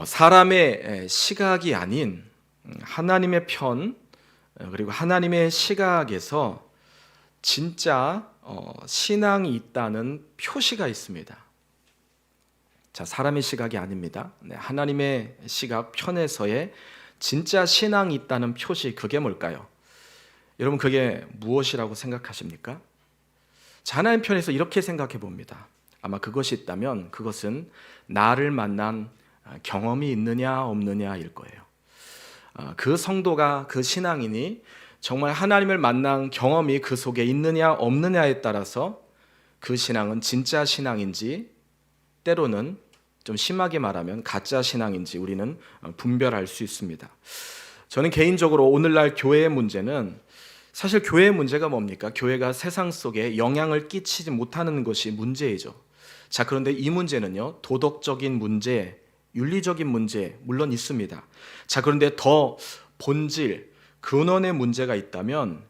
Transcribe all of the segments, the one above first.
사람의 시각이 아닌 하나님의 편, 그리고 하나님의 시각에서 진짜 신앙이 있다는 표시가 있습니다. 자, 사람의 시각이 아닙니다. 하나님의 시각 편에서의 진짜 신앙이 있다는 표시, 그게 뭘까요? 여러분, 그게 무엇이라고 생각하십니까? 자, 하나님 편에서 이렇게 생각해 봅니다. 아마 그것이 있다면 그것은 나를 만난 경험이 있느냐 없느냐일 거예요. 그 성도가, 그 신앙인이 정말 하나님을 만난 경험이 그 속에 있느냐 없느냐에 따라서 그 신앙은 진짜 신앙인지, 때로는 좀 심하게 말하면 가짜 신앙인지 우리는 분별할 수 있습니다. 저는 개인적으로 오늘날 교회의 문제는, 사실 교회의 문제가 뭡니까? 교회가 세상 속에 영향을 끼치지 못하는 것이 문제이죠. 자, 그런데 이 문제는요, 도덕적인 문제, 윤리적인 문제 물론 있습니다. 자, 그런데 더 본질, 근원의 문제가 있다면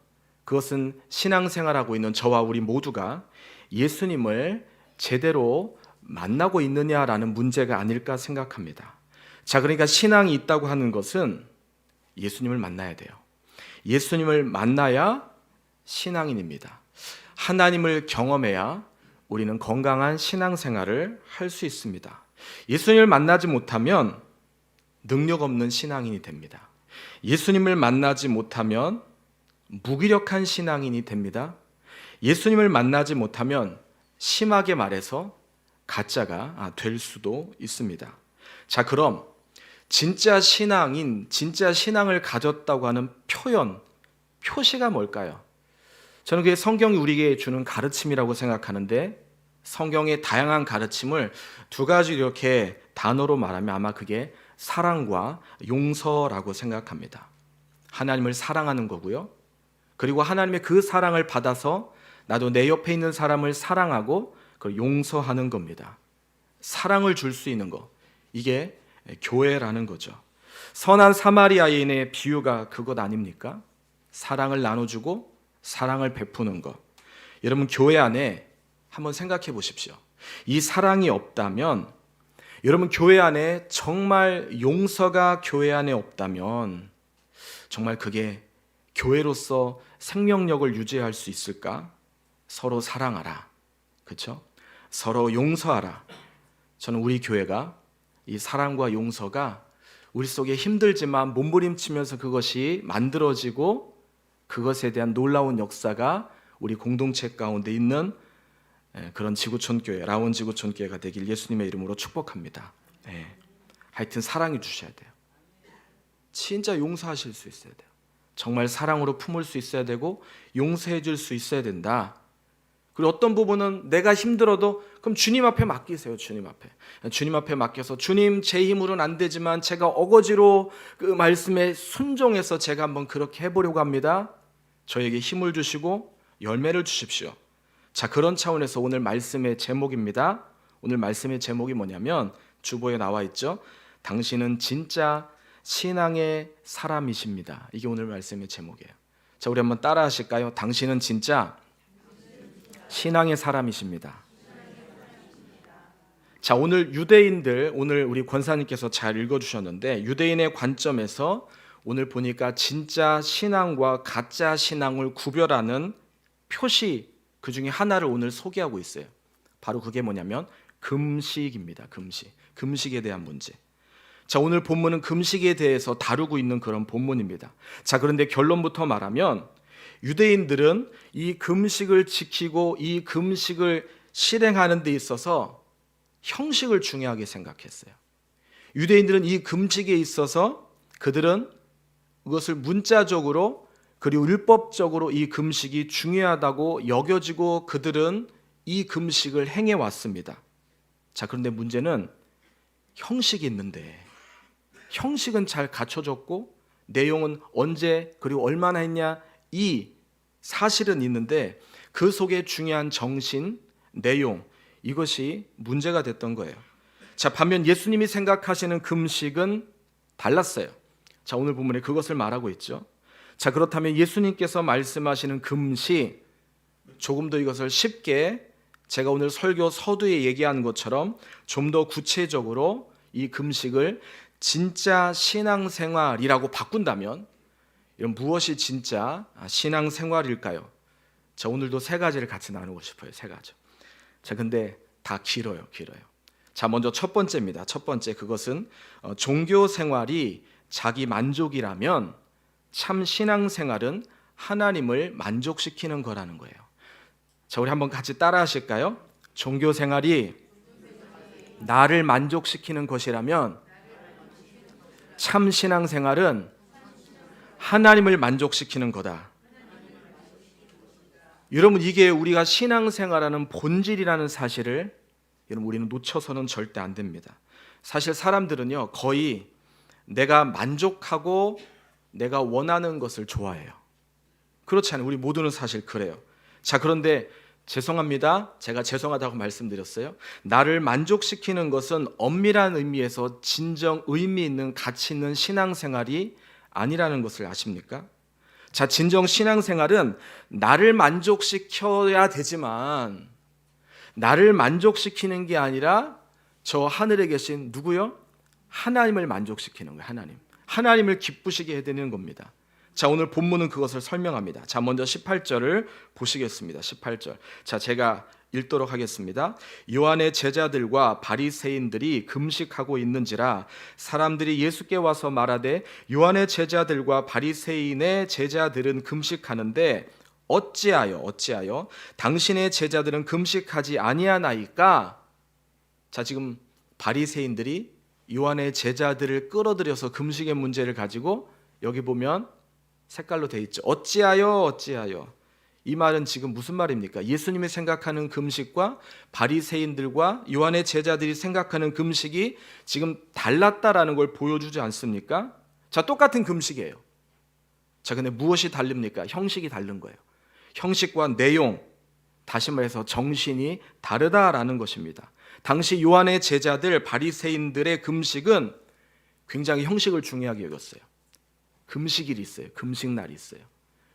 그것은 신앙생활하고 있는 저와 우리 모두가 예수님을 제대로 만나고 있느냐라는 문제가 아닐까 생각합니다. 자, 그러니까 신앙이 있다고 하는 것은 예수님을 만나야 돼요. 예수님을 만나야 신앙인입니다. 하나님을 경험해야 우리는 건강한 신앙생활을 할 수 있습니다. 예수님을 만나지 못하면 능력 없는 신앙인이 됩니다. 예수님을 만나지 못하면 무기력한 신앙인이 됩니다. 예수님을 만나지 못하면 심하게 말해서 가짜가 될 수도 있습니다. 자, 그럼 진짜 신앙인, 진짜 신앙을 가졌다고 하는 표현, 표시가 뭘까요? 저는 그게 성경이 우리에게 주는 가르침이라고 생각하는데, 성경의 다양한 가르침을 두 가지 이렇게 단어로 말하면 아마 그게 사랑과 용서라고 생각합니다. 하나님을 사랑하는 거고요. 그리고 하나님의 그 사랑을 받아서 나도 내 옆에 있는 사람을 사랑하고 그걸 용서하는 겁니다. 사랑을 줄 수 있는 거, 이게 교회라는 거죠. 선한 사마리아인의 비유가 그것 아닙니까? 사랑을 나눠주고 사랑을 베푸는 것. 여러분, 교회 안에 한번 생각해 보십시오. 이 사랑이 없다면, 여러분, 교회 안에 정말 용서가 교회 안에 없다면 정말 그게 교회로서 생명력을 유지할 수 있을까? 서로 사랑하라, 그렇죠? 서로 용서하라. 저는 우리 교회가 이 사랑과 용서가 우리 속에 힘들지만 몸부림치면서 그것이 만들어지고 그것에 대한 놀라운 역사가 우리 공동체 가운데 있는 그런 지구촌교회, 라온 지구촌교회가 되길 예수님의 이름으로 축복합니다. 하여튼 사랑해 주셔야 돼요. 진짜 용서하실 수 있어야 돼요. 정말 사랑으로 품을 수 있어야 되고 용서해 줄 수 있어야 된다. 그리고 어떤 부분은 내가 힘들어도 그럼 주님 앞에 맡기세요. 주님 앞에 맡겨서, 주님, 제 힘으로는 안 되지만 제가 어거지로 그 말씀에 순종해서 제가 한번 그렇게 해보려고 합니다. 저에게 힘을 주시고 열매를 주십시오. 자, 그런 차원에서 오늘 말씀의 제목입니다. 오늘 말씀의 제목이 뭐냐면 주보에 나와 있죠. 당신은 진짜 신앙의 사람이십니다. 이게 오늘 말씀의 제목이에요. 자, 우리 한번 따라 하실까요? 당신은 진짜 신앙의 사람이십니다. 자, 오늘 유대인들, 오늘 우리 권사님께서 잘 읽어주셨는데, 유대인의 관점에서 오늘 보니까 진짜 신앙과 가짜 신앙을 구별하는 표시, 그 중에 하나를 오늘 소개하고 있어요. 바로 그게 뭐냐면 금식입니다. 금식에 대한 문제. 자, 오늘 본문은 금식에 대해서 다루고 있는 그런 본문입니다. 자, 그런데 결론부터 말하면 유대인들은 이 금식을 지키고 이 금식을 실행하는 데 있어서 형식을 중요하게 생각했어요. 유대인들은 이 금식에 있어서 그들은 그것을 문자적으로 그리고 율법적으로 이 금식이 중요하다고 여겨지고 그들은 이 금식을 행해왔습니다. 자, 그런데 문제는 형식이 있는데, 형식은 잘 갖춰졌고 내용은 언제 그리고 얼마나 했냐, 이 사실은 있는데 그 속에 중요한 정신, 내용, 이것이 문제가 됐던 거예요. 자, 반면 예수님이 생각하시는 금식은 달랐어요. 자, 오늘 본문에 그것을 말하고 있죠. 자, 그렇다면 예수님께서 말씀하시는 금식, 조금 더 이것을 쉽게 제가 오늘 설교 서두에 얘기한 것처럼 좀 더 구체적으로 이 금식을 진짜 신앙생활이라고 바꾼다면 이런 무엇이 진짜 신앙생활일까요? 자, 오늘도 세 가지를 같이 나누고 싶어요. 세 가지. 자, 근데 다 길어요. 자, 먼저 첫 번째입니다. 첫 번째, 그것은 종교 생활이 자기 만족이라면 참 신앙생활은 하나님을 만족시키는 거라는 거예요. 자, 우리 한번 같이 따라 하실까요? 종교 생활이 나를 만족시키는 것이라면 참 신앙생활은 하나님을 만족시키는 거다. 여러분, 이게 우리가 신앙생활하는 본질이라는 사실을 여러분 우리는 놓쳐서는 절대 안 됩니다. 사실 사람들은요, 거의 내가 만족하고 내가 원하는 것을 좋아해요. 그렇지 않아요? 우리 모두는 사실 그래요. 자, 그런데 죄송합니다. 제가 죄송하다고 말씀드렸어요. 나를 만족시키는 것은 엄밀한 의미에서 진정 의미 있는 가치 있는 신앙생활이 아니라는 것을 아십니까? 자, 진정 신앙생활은 나를 만족시켜야 되지만 나를 만족시키는 게 아니라 저 하늘에 계신 누구요? 하나님을 만족시키는 거예요. 하나님을 기쁘시게 해야 되는 겁니다. 자, 오늘 본문은 그것을 설명합니다. 자, 먼저 18절을 보시겠습니다. 18절. 자, 제가 읽도록 하겠습니다. 요한의 제자들과 바리새인들이 금식하고 있는지라 사람들이 예수께 와서 말하되 요한의 제자들과 바리새인의 제자들은 금식하는데 어찌하여 당신의 제자들은 금식하지 아니하나이까? 자, 지금 바리새인들이 요한의 제자들을 끌어들여서 금식의 문제를 가지고 여기 보면 색깔로 돼 있죠. 어찌하여. 이 말은 지금 무슨 말입니까? 예수님이 생각하는 금식과 바리새인들과 요한의 제자들이 생각하는 금식이 지금 달랐다라는 걸 보여주지 않습니까? 자, 똑같은 금식이에요. 자, 근데 무엇이 다릅니까? 형식이 다른 거예요. 형식과 내용, 다시 말해서 정신이 다르다라는 것입니다. 당시 요한의 제자들 바리새인들의 금식은 굉장히 형식을 중요하게 여겼어요. 금식일이 있어요. 금식날이 있어요.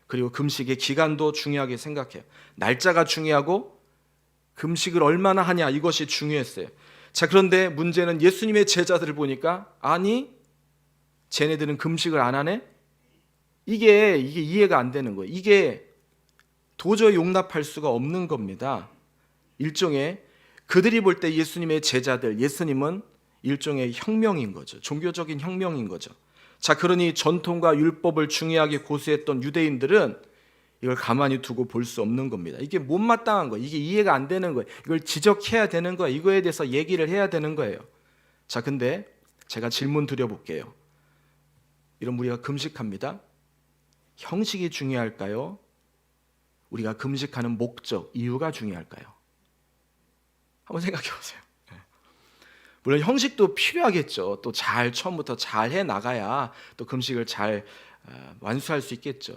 그리고 금식의 기간도 중요하게 생각해요. 날짜가 중요하고 금식을 얼마나 하냐, 이것이 중요했어요. 자, 그런데 문제는 예수님의 제자들을 보니까 아니, 쟤네들은 금식을 안 하네? 이게 이해가 안 되는 거예요. 이게 도저히 용납할 수가 없는 겁니다. 일종의 그들이 볼 때 예수님의 제자들, 예수님은 일종의 혁명인 거죠. 종교적인 혁명인 거죠. 자, 그러니 전통과 율법을 중요하게 고수했던 유대인들은 이걸 가만히 두고 볼 수 없는 겁니다. 이게 못마땅한 거예요. 이게 이해가 안 되는 거예요. 이걸 지적해야 되는 거예요. 이거에 대해서 얘기를 해야 되는 거예요. 자, 근데 제가 질문 드려볼게요. 이런 우리가 금식합니다. 형식이 중요할까요? 우리가 금식하는 목적, 이유가 중요할까요? 한번 생각해 보세요. 물론 형식도 필요하겠죠. 또 처음부터 잘 해나가야 또 금식을 잘 완수할 수 있겠죠.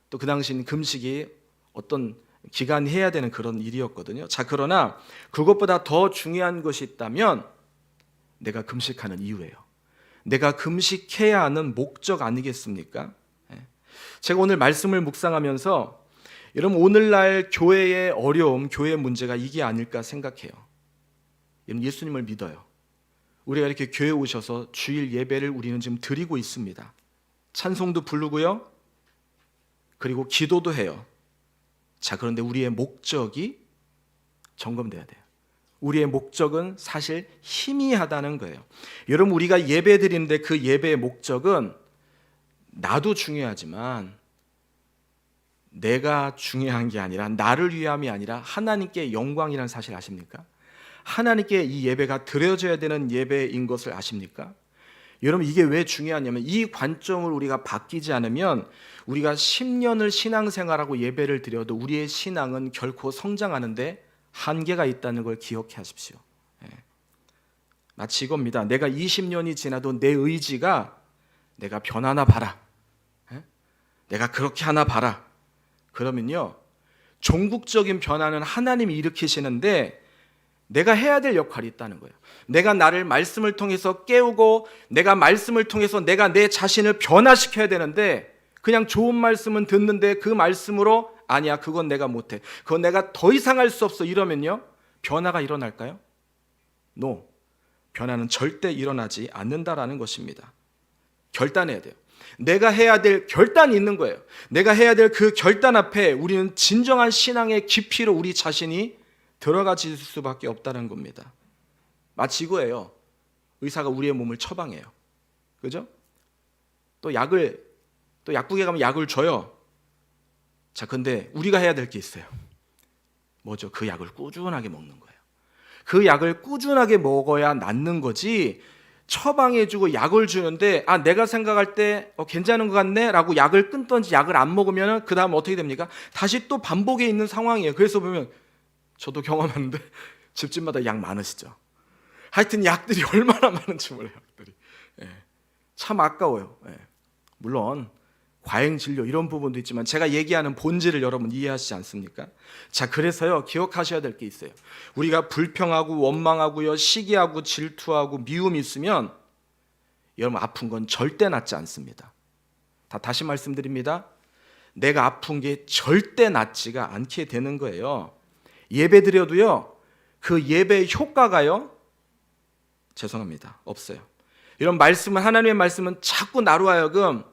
또 그 당시는 금식이 어떤 기간이 해야 되는 그런 일이었거든요. 자, 그러나 그것보다 더 중요한 것이 있다면 내가 금식하는 이유예요. 내가 금식해야 하는 목적 아니겠습니까? 제가 오늘 말씀을 묵상하면서 여러분, 오늘날 교회의 어려움, 교회의 문제가 이게 아닐까 생각해요. 예수님을 믿어요. 우리가 이렇게 교회에 오셔서 주일 예배를 우리는 지금 드리고 있습니다. 찬송도 부르고요. 그리고 기도도 해요. 자, 그런데 우리의 목적이 점검돼야 돼요. 우리의 목적은 사실 희미하다는 거예요. 여러분, 우리가 예배 드리는데 그 예배의 목적은 나도 중요하지만 내가 중요한 게 아니라, 나를 위함이 아니라 하나님께 영광이라는 사실 아십니까? 하나님께 이 예배가 드려져야 되는 예배인 것을 아십니까? 여러분, 이게 왜 중요하냐면 이 관점을 우리가 바뀌지 않으면 우리가 10년을 신앙생활하고 예배를 드려도 우리의 신앙은 결코 성장하는데 한계가 있다는 걸 기억해 하십시오. 마치 이겁니다. 내가 20년이 지나도 내 의지가 내가 변하나 봐라. 내가 그렇게 하나 봐라. 그러면요, 종국적인 변화는 하나님이 일으키시는데 내가 해야 될 역할이 있다는 거예요. 내가 나를 말씀을 통해서 깨우고 내가 말씀을 통해서 내가 내 자신을 변화시켜야 되는데 그냥 좋은 말씀은 듣는데 그 말씀으로 아니야, 그건 내가 못해, 그건 내가 더 이상 할 수 없어, 이러면요 변화가 일어날까요? No. 변화는 절대 일어나지 않는다라는 것입니다. 결단해야 돼요. 내가 해야 될 결단이 있는 거예요. 내가 해야 될 그 결단 앞에 우리는 진정한 신앙의 깊이로 우리 자신이 들어가질 수밖에 없다는 겁니다. 마치 이거예요. 의사가 우리의 몸을 처방해요. 그죠? 또 약국에 가면 약을 줘요. 자, 근데 우리가 해야 될 게 있어요. 뭐죠? 그 약을 꾸준하게 먹는 거예요. 그 약을 꾸준하게 먹어야 낫는 거지, 처방해주고 약을 주는데 내가 생각할 때 괜찮은 것 같네 라고 약을 끊던지 약을 안 먹으면 그 다음 어떻게 됩니까? 다시 또 반복에 있는 상황이에요. 그래서 보면 저도 경험하는데 집집마다 약 많으시죠? 하여튼 약들이 얼마나 많은지 몰라요. 약들이. 참 아까워요. 물론 과잉 진료 이런 부분도 있지만 제가 얘기하는 본질을 여러분 이해하시지 않습니까? 자, 그래서요, 기억하셔야 될 게 있어요. 우리가 불평하고 원망하고요, 시기하고 질투하고 미움이 있으면 여러분 아픈 건 절대 낫지 않습니다. 다시 말씀드립니다. 내가 아픈 게 절대 낫지가 않게 되는 거예요. 예배 드려도요, 그 예배의 효과가요, 죄송합니다, 없어요. 이런 말씀은, 하나님의 말씀은 자꾸 나로 하여금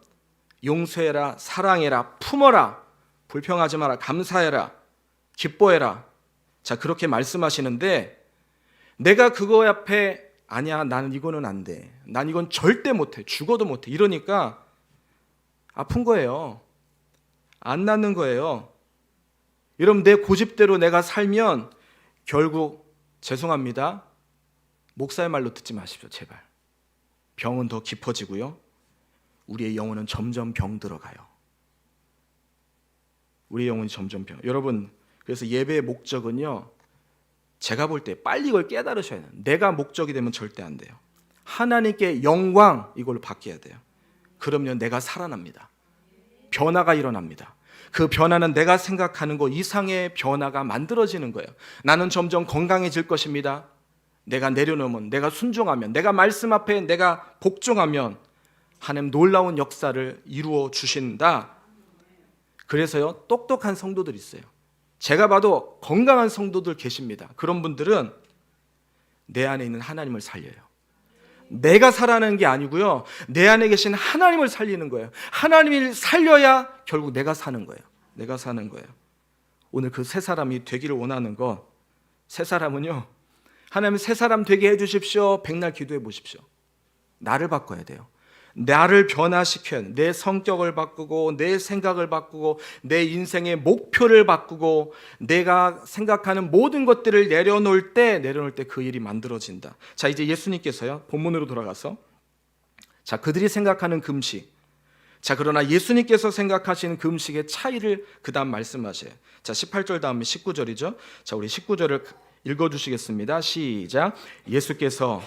용서해라, 사랑해라, 품어라, 불평하지 마라, 감사해라, 기뻐해라. 자, 그렇게 말씀하시는데 내가 그거 앞에 아니야, 나는 이거는 안 돼, 난 이건 절대 못해, 죽어도 못해 이러니까 아픈 거예요. 안 낫는 거예요. 여러분, 내 고집대로 내가 살면 결국, 죄송합니다, 목사의 말로 듣지 마십시오. 제발. 병은 더 깊어지고요, 우리의 영혼은 점점 병들어가요. 우리의 영혼이 점점 병. 여러분, 그래서 예배의 목적은요, 제가 볼 때 빨리 이걸 깨달으셔야 돼요. 내가 목적이 되면 절대 안 돼요. 하나님께 영광, 이걸로 바뀌어야 돼요. 그러면 내가 살아납니다. 변화가 일어납니다. 그 변화는 내가 생각하는 것 이상의 변화가 만들어지는 거예요. 나는 점점 건강해질 것입니다. 내가 내려놓으면, 내가 순종하면, 내가 말씀 앞에 내가 복종하면 하나님 놀라운 역사를 이루어 주신다. 그래서요, 똑똑한 성도들이 있어요. 제가 봐도 건강한 성도들 계십니다. 그런 분들은 내 안에 있는 하나님을 살려요. 내가 살아나는 게 아니고요, 내 안에 계신 하나님을 살리는 거예요. 하나님을 살려야 결국 내가 사는 거예요. 내가 사는 거예요. 오늘 그 새 사람이 되기를 원하는 거, 새 사람은요, 하나님 새 사람 되게 해주십시오. 백날 기도해 보십시오. 나를 바꿔야 돼요. 나를 변화시켜야 돼요. 내 성격을 바꾸고, 내 생각을 바꾸고, 내 인생의 목표를 바꾸고, 내가 생각하는 모든 것들을 내려놓을 때 그 일이 만들어진다. 자, 이제 예수님께서요, 본문으로 돌아가서, 자, 그들이 생각하는 금식, 자, 그러나 예수님께서 생각하시는 금식의 차이를 그 다음 말씀하세요. 자, 18절 다음에 19절이죠. 자, 우리 19절을 읽어주시겠습니다. 시작. 예수께서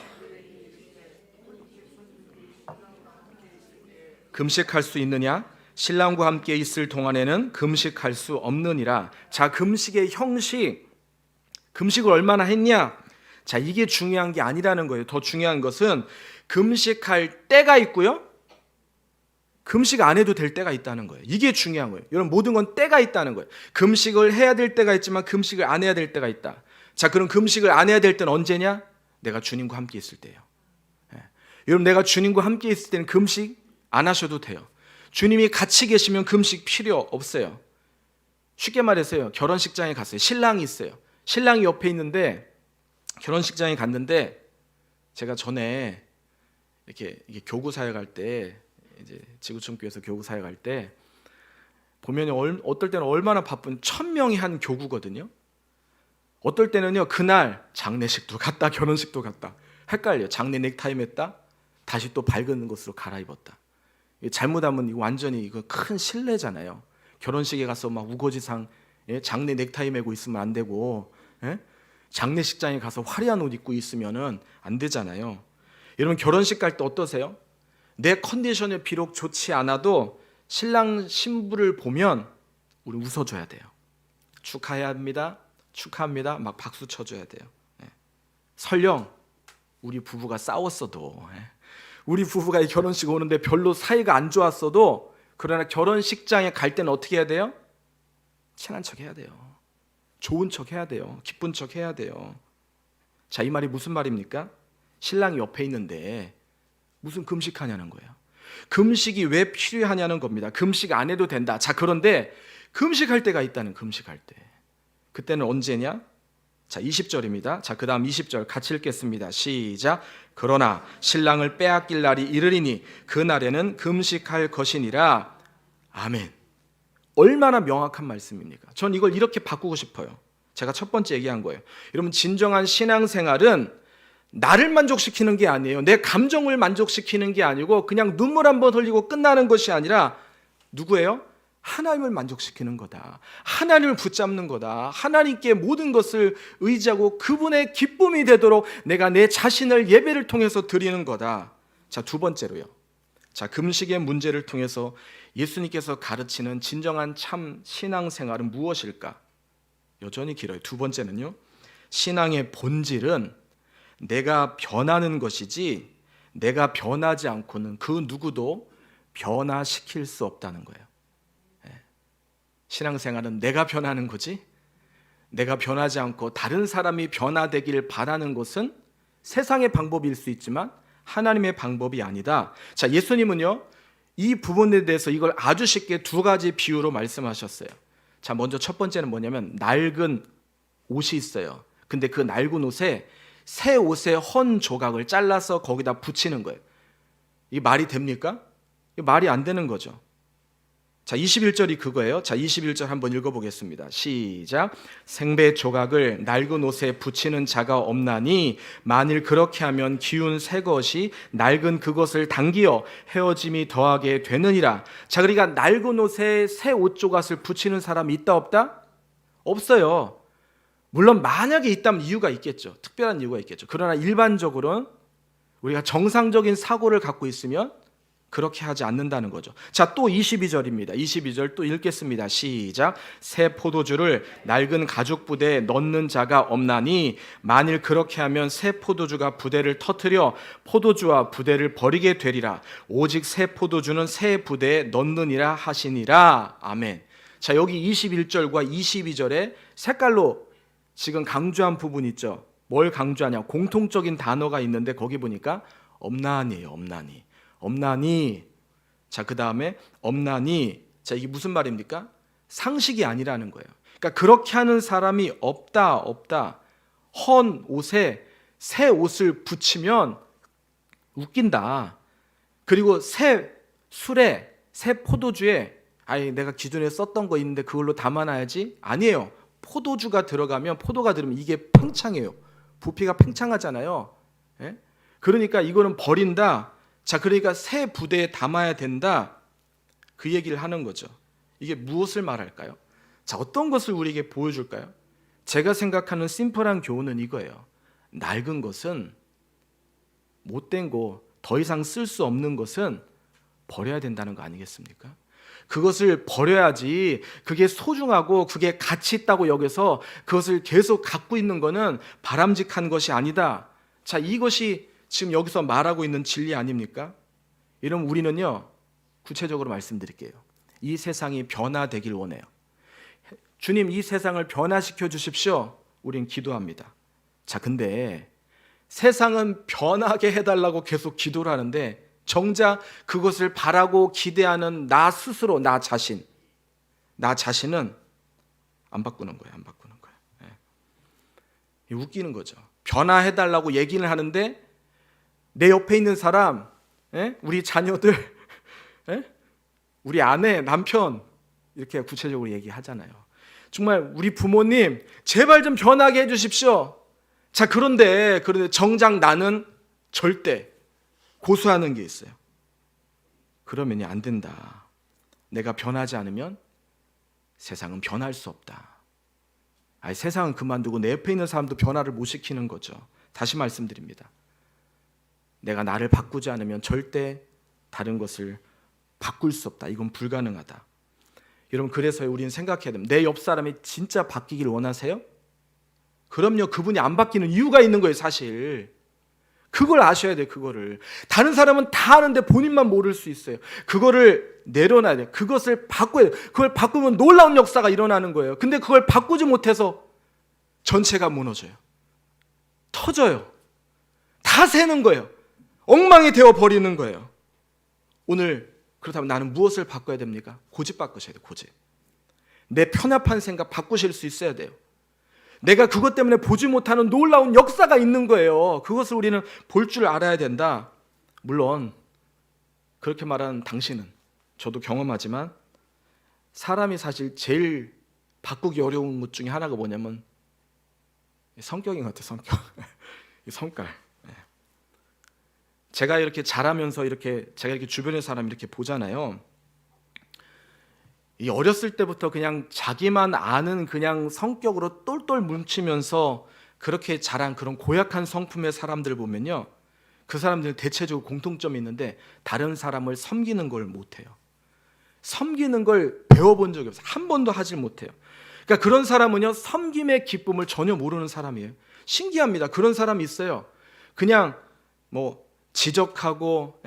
금식할 수 있느냐? 신랑과 함께 있을 동안에는 금식할 수 없느니라. 자, 금식의 형식, 금식을 얼마나 했냐? 자, 이게 중요한 게 아니라는 거예요. 더 중요한 것은 금식할 때가 있고요, 금식 안 해도 될 때가 있다는 거예요. 이게 중요한 거예요. 여러분, 모든 건 때가 있다는 거예요. 금식을 해야 될 때가 있지만 금식을 안 해야 될 때가 있다. 자, 그럼 금식을 안 해야 될 때는 언제냐? 내가 주님과 함께 있을 때예요. 여러분, 내가 주님과 함께 있을 때는 금식 안 하셔도 돼요. 주님이 같이 계시면 금식 필요 없어요. 쉽게 말해서요, 결혼식장에 갔어요. 신랑이 있어요. 신랑이 옆에 있는데 결혼식장에 갔는데, 제가 전에 이렇게 교구 사역할 때, 이제 지구촌교회에서 교구 사역할 때 보면 어떨 때는 얼마나 바쁜 1000명이 한 교구거든요. 어떨 때는요, 그날 장례식도 갔다 결혼식도 갔다 헷갈려요. 장례 넥타이 맸다, 다시 또 밝은 것으로 갈아입었다. 잘못하면 이거 완전히 이거 큰 실례잖아요. 결혼식에 가서 막 우거지상 장례 넥타이 메고 있으면 안 되고, 장례식장에 가서 화려한 옷 입고 있으면은 안 되잖아요. 여러분, 결혼식 갈 때 어떠세요? 내 컨디션이 비록 좋지 않아도 신랑 신부를 보면 우리 웃어줘야 돼요. 축하해야 합니다. 축하합니다. 막 박수 쳐줘야 돼요. 설령 우리 부부가 싸웠어도, 우리 부부가 결혼식 오는데 별로 사이가 안 좋았어도, 그러나 결혼식장에 갈 때는 어떻게 해야 돼요? 친한 척 해야 돼요. 좋은 척 해야 돼요. 기쁜 척 해야 돼요. 자, 이 말이 무슨 말입니까? 신랑이 옆에 있는데 무슨 금식하냐는 거예요. 금식이 왜 필요하냐는 겁니다. 금식 안 해도 된다. 자, 그런데 금식할 때가 있다는, 금식할 때. 그때는 언제냐? 자, 20절입니다. 자, 그 다음 20절 같이 읽겠습니다. 시작. 그러나 신랑을 빼앗길 날이 이르리니 그날에는 금식할 것이니라. 아멘. 얼마나 명확한 말씀입니까? 전 이걸 이렇게 바꾸고 싶어요. 제가 첫 번째 얘기한 거예요. 여러분, 진정한 신앙생활은 나를 만족시키는 게 아니에요. 내 감정을 만족시키는 게 아니고 그냥 눈물 한번 흘리고 끝나는 것이 아니라 누구예요? 하나님을 만족시키는 거다. 하나님을 붙잡는 거다. 하나님께 모든 것을 의지하고 그분의 기쁨이 되도록 내가 내 자신을 예배를 통해서 드리는 거다. 자, 두 번째로요. 자, 금식의 문제를 통해서 예수님께서 가르치는 진정한 참 신앙생활은 무엇일까? 여전히 길어요. 두 번째는요. 신앙의 본질은 내가 변하는 것이지 내가 변하지 않고는 그 누구도 변화시킬 수 없다는 거예요. 신앙생활은 내가 변하는 거지 내가 변하지 않고 다른 사람이 변화되길 바라는 것은 세상의 방법일 수 있지만 하나님의 방법이 아니다. 자, 예수님은요 이 부분에 대해서 이걸 아주 쉽게 두 가지 비유로 말씀하셨어요. 자, 먼저 첫 번째는 뭐냐면 낡은 옷이 있어요. 근데 그 낡은 옷에 새 옷의 헌 조각을 잘라서 거기다 붙이는 거예요. 이게 말이 됩니까? 이게 말이 안 되는 거죠. 자, 21절이 그거예요. 자, 21절 한번 읽어보겠습니다. 시작. 생배 조각을 낡은 옷에 붙이는 자가 없나니 만일 그렇게 하면 기운 새 것이 낡은 그것을 당기어 헤어짐이 더하게 되느니라. 자, 그러니까 낡은 옷에 새 옷 조각을 붙이는 사람이 있다 없다? 없어요. 물론 만약에 있다면 이유가 있겠죠. 특별한 이유가 있겠죠. 그러나 일반적으로는 우리가 정상적인 사고를 갖고 있으면 그렇게 하지 않는다는 거죠. 자, 또 22절입니다. 22절 또 읽겠습니다. 시작. 새 포도주를 낡은 가죽 부대에 넣는 자가 없나니 만일 그렇게 하면 새 포도주가 부대를 터뜨려 포도주와 부대를 버리게 되리라. 오직 새 포도주는 새 부대에 넣느니라 하시니라. 아멘. 자, 여기 21절과 22절에 색깔로 지금 강조한 부분 있죠. 뭘 강조하냐? 공통적인 단어가 있는데 거기 보니까 없나니예요. 없나니. 없나니. 자, 그 다음에 없나니. 자, 이게 무슨 말입니까? 상식이 아니라는 거예요. 그러니까 그렇게 하는 사람이 없다. 헌 옷에 새 옷을 붙이면 웃긴다. 그리고 새 술에 새 포도주에 아니 내가 기존에 썼던 거 있는데 그걸로 담아놔야지. 아니에요. 포도주가 들어가면 포도가 들으면 이게 팽창해요. 부피가 팽창하잖아요. 예? 그러니까 이거는 버린다. 자, 그러니까 새 부대에 담아야 된다. 그 얘기를 하는 거죠. 이게 무엇을 말할까요? 자, 어떤 것을 우리에게 보여줄까요? 제가 생각하는 심플한 교훈은 이거예요. 낡은 것은 못된 거, 더 이상 쓸 수 없는 것은 버려야 된다는 거 아니겠습니까? 그것을 버려야지 그게 소중하고 그게 가치 있다고 여겨서 그것을 계속 갖고 있는 것은 바람직한 것이 아니다. 자, 이것이 지금 여기서 말하고 있는 진리 아닙니까? 이러면 우리는요, 구체적으로 말씀드릴게요. 이 세상이 변화되길 원해요. 주님, 이 세상을 변화시켜 주십시오. 우린 기도합니다. 자, 근데 세상은 변하게 해달라고 계속 기도를 하는데 정작 그것을 바라고 기대하는 나 스스로, 나 자신은 안 바꾸는 거예요. 안 바꾸는 거예요. 예. 웃기는 거죠. 변화해달라고 얘기는 하는데 내 옆에 있는 사람, 예? 우리 자녀들, 예? 우리 아내, 남편 이렇게 구체적으로 얘기하잖아요. 정말 우리 부모님 제발 좀 변하게 해주십시오. 자, 그런데 정작 나는 절대 고수하는 게 있어요. 그러면 안 된다. 내가 변하지 않으면 세상은 변할 수 없다. 아니, 세상은 그만두고 내 옆에 있는 사람도 변화를 못 시키는 거죠. 다시 말씀드립니다. 내가 나를 바꾸지 않으면 절대 다른 것을 바꿀 수 없다. 이건 불가능하다. 여러분, 그래서 우리는 생각해야 됩니다. 내 옆 사람이 진짜 바뀌기를 원하세요? 그럼요. 그분이 안 바뀌는 이유가 있는 거예요, 사실. 그걸 아셔야 돼요. 그거를. 다른 사람은 다 아는데 본인만 모를 수 있어요. 그거를 내려놔야 돼요. 그것을 바꿔야 돼요. 그걸 바꾸면 놀라운 역사가 일어나는 거예요. 근데 그걸 바꾸지 못해서 전체가 무너져요. 터져요. 다 새는 거예요. 엉망이 되어 버리는 거예요. 오늘 그렇다면 나는 무엇을 바꿔야 됩니까? 고집 바꾸셔야 돼요. 고집. 내 편협한 생각 바꾸실 수 있어야 돼요. 내가 그것 때문에 보지 못하는 놀라운 역사가 있는 거예요. 그것을 우리는 볼 줄 알아야 된다. 물론 그렇게 말하는 당신은, 저도 경험하지만, 사람이 사실 제일 바꾸기 어려운 것 중에 하나가 뭐냐면 성격인 것 같아요. 성격. 성깔. 제가 이렇게 자라면서 제가 이렇게 주변의 사람 이렇게 보잖아요. 이 어렸을 때부터 그냥 자기만 아는 그냥 성격으로 똘똘 뭉치면서 그렇게 자란 그런 고약한 성품의 사람들 보면요, 그 사람들은 대체적으로 공통점이 있는데 다른 사람을 섬기는 걸 못해요. 섬기는 걸 배워본 적이 없어요. 한 번도 하질 못해요. 그러니까 그런 사람은요, 섬김의 기쁨을 전혀 모르는 사람이에요. 신기합니다. 그런 사람이 있어요. 그냥 뭐 지적하고,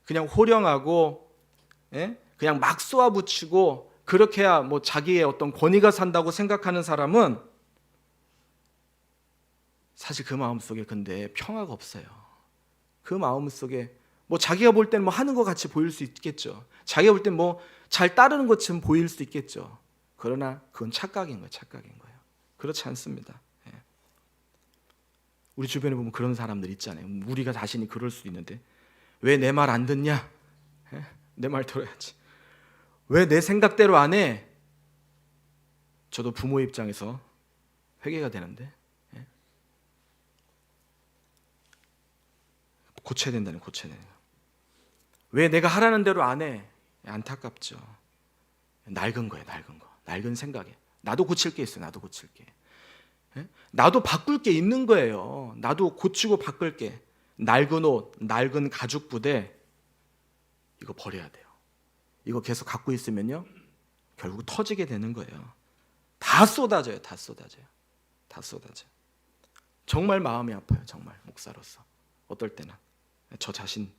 그냥 호령하고, 그냥 막 쏘아붙이고, 그렇게 해야 뭐 자기의 어떤 권위가 산다고 생각하는 사람은 사실 그 마음속에 근데 평화가 없어요. 그 마음속에 뭐 자기가 볼 때는 뭐 하는 것 같이 보일 수 있겠죠. 자기가 볼 땐 뭐 잘 따르는 것처럼 보일 수도 있겠죠. 그러나 그건 착각인 거예요. 착각인 거예요. 그렇지 않습니다. 우리 주변에 보면 그런 사람들 있잖아요. 우리가 자신이 그럴 수도 있는데, 왜 내 말 안 듣냐? 내 말 들어야지. 왜 내 생각대로 안 해? 저도 부모 입장에서 회개가 되는데, 고쳐야 된다는, 고쳐야 되는 거예요. 왜 내가 하라는 대로 안 해? 안타깝죠. 낡은 거예요. 낡은 거. 낡은 생각에. 나도 고칠 게 있어요. 나도 고칠 게. 나도 바꿀 게 있는 거예요. 나도 고치고 바꿀 게. 낡은 옷, 낡은 가죽 부대, 이거 버려야 돼요. 이거 계속 갖고 있으면요, 결국 터지게 되는 거예요. 다 쏟아져요. 다 쏟아져요. 다 쏟아져요. 정말 마음이 아파요. 정말 목사로서. 어떨 때는 저 자신이.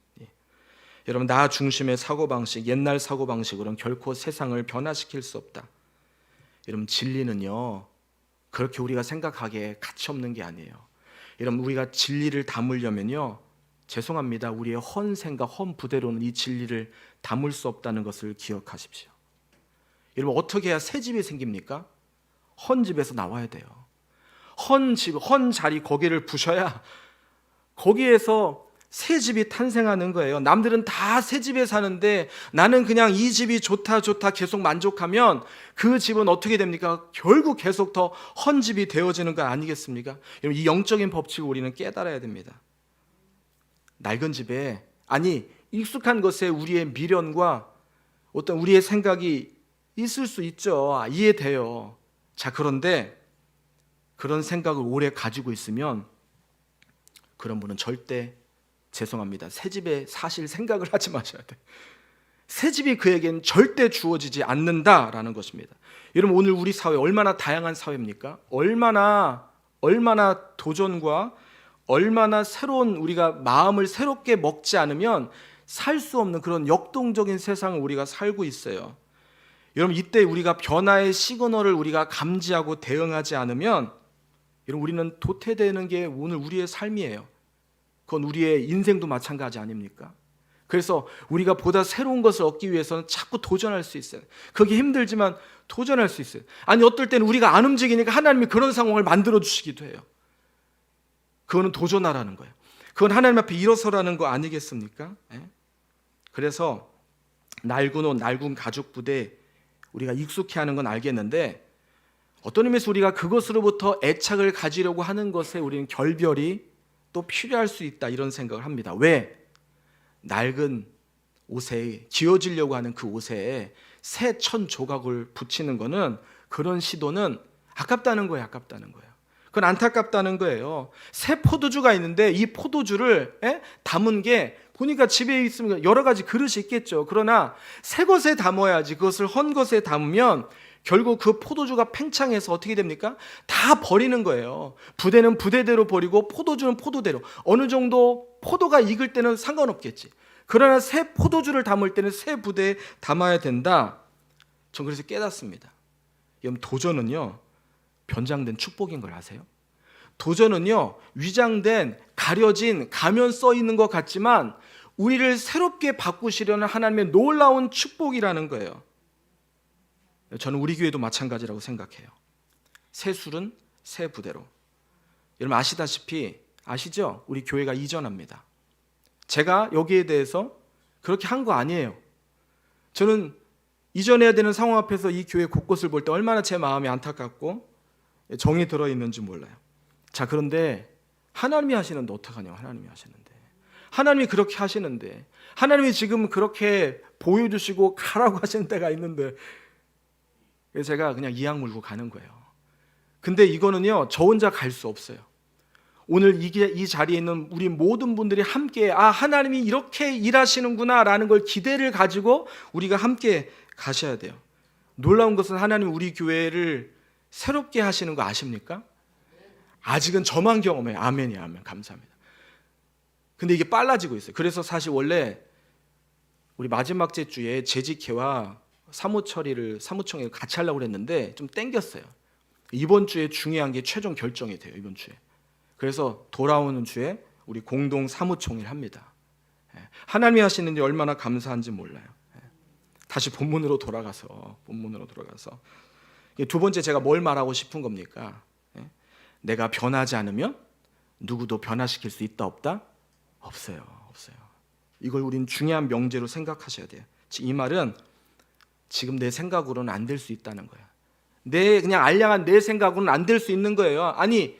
여러분, 나 중심의 사고방식, 옛날 사고방식으로는 결코 세상을 변화시킬 수 없다. 여러분, 진리는요, 그렇게 우리가 생각하기에 가치 없는 게 아니에요. 여러분, 우리가 진리를 담으려면요, 죄송합니다, 우리의 헌 생각, 헌 부대로는 이 진리를 담을 수 없다는 것을 기억하십시오. 여러분, 어떻게 해야 새 집이 생깁니까? 헌 집에서 나와야 돼요. 헌 집, 헌 자리, 거기를 부셔야 거기에서 새 집이 탄생하는 거예요. 남들은 다 새 집에 사는데 나는 그냥 이 집이 좋다 계속 만족하면 그 집은 어떻게 됩니까? 결국 계속 더 헌 집이 되어지는 거 아니겠습니까? 이 영적인 법칙을 우리는 깨달아야 됩니다. 낡은 집에, 아니 익숙한 것에 우리의 미련과 어떤 우리의 생각이 있을 수 있죠. 이해돼요. 자, 그런데 그런 생각을 오래 가지고 있으면 그런 분은 절대, 죄송합니다, 새 집에 사실 생각을 하지 마셔야 돼. 새 집이 그에겐 절대 주어지지 않는다라는 것입니다. 여러분, 오늘 우리 사회 얼마나 다양한 사회입니까? 얼마나 도전과 얼마나 새로운, 우리가 마음을 새롭게 먹지 않으면 살 수 없는 그런 역동적인 세상을 우리가 살고 있어요. 여러분, 이때 우리가 변화의 시그널을 우리가 감지하고 대응하지 않으면 여러분, 우리는 도태되는 게 오늘 우리의 삶이에요. 그건 우리의 인생도 마찬가지 아닙니까? 그래서 우리가 보다 새로운 것을 얻기 위해서는 자꾸 도전할 수 있어요. 그게 힘들지만 도전할 수 있어요. 아니, 어떨 때는 우리가 안 움직이니까 하나님이 그런 상황을 만들어 주시기도 해요. 그거는 도전하라는 거예요. 그건 하나님 앞에 일어서라는 거 아니겠습니까? 그래서 낡은 옷, 낡은 가죽 부대, 우리가 익숙해 하는 건 알겠는데, 어떤 의미에서 우리가 그것으로부터 애착을 가지려고 하는 것에 우리는 결별이 또 필요할 수 있다, 이런 생각을 합니다. 왜? 낡은 옷에, 지어지려고 하는 그 옷에 새 천 조각을 붙이는 거는, 그런 시도는 아깝다는 거예요. 아깝다는 거예요. 그건 안타깝다는 거예요. 새 포도주가 있는데 이 포도주를 담은 게, 보니까 집에 있으면 여러 가지 그릇이 있겠죠. 그러나 새 것에 담아야지. 그것을 헌 것에 담으면 결국 그 포도주가 팽창해서 어떻게 됩니까? 다 버리는 거예요. 부대는 부대대로 버리고 포도주는 포도대로. 어느 정도 포도가 익을 때는 상관없겠지. 그러나 새 포도주를 담을 때는 새 부대에 담아야 된다. 전 그래서 깨닫습니다. 여러분, 도전은요, 변장된 축복인 걸 아세요? 도전은요, 위장된, 가려진, 가면 써 있는 것 같지만 우리를 새롭게 바꾸시려는 하나님의 놀라운 축복이라는 거예요. 저는 우리 교회도 마찬가지라고 생각해요. 새 술은 새 부대로. 여러분 아시죠? 우리 교회가 이전합니다. 제가 여기에 대해서 그렇게 한 거 아니에요. 저는 이전해야 되는 상황 앞에서 이 교회 곳곳을 볼 때 얼마나 제 마음이 안타깝고 정이 들어있는지 몰라요. 자, 그런데 하나님이 하시는데 어떡하냐고. 하나님이 하시는데, 하나님이 그렇게 하시는데, 하나님이 지금 그렇게 보여주시고 가라고 하시는 때가 있는데, 그래서 제가 그냥 이악 물고 가는 거예요. 근데 이거는요, 저 혼자 갈 수 없어요. 오늘 이 자리에 있는 우리 모든 분들이 함께 하나님이 이렇게 일하시는구나 라는 걸 기대를 가지고 우리가 함께 가셔야 돼요. 놀라운 것은 하나님 우리 교회를 새롭게 하시는 거 아십니까? 아직은 저만 경험해요. 아멘이야, 아멘. 감사합니다. 근데 이게 빨라지고 있어요. 그래서 사실 원래 우리 마지막 주에 재직회와 사무총회를 같이 하려고 했는데 좀 땡겼어요. 이번 주에 중요한 게 최종 결정이 돼요. 이번 주에. 그래서 돌아오는 주에 우리 공동 사무총회를 합니다. 하나님이 하시는데 얼마나 감사한지 몰라요. 다시 본문으로 돌아가서 두 번째 제가 뭘 말하고 싶은 겁니까? 내가 변하지 않으면 누구도 변화시킬 수 있다 없다? 없어요. 이걸 우린 중요한 명제로 생각하셔야 돼요. 이 말은 지금 내 생각으로는 안 될 수 있다는 거예요. 그냥 알량한 내 생각으로는 안 될 수 있는 거예요. 아니,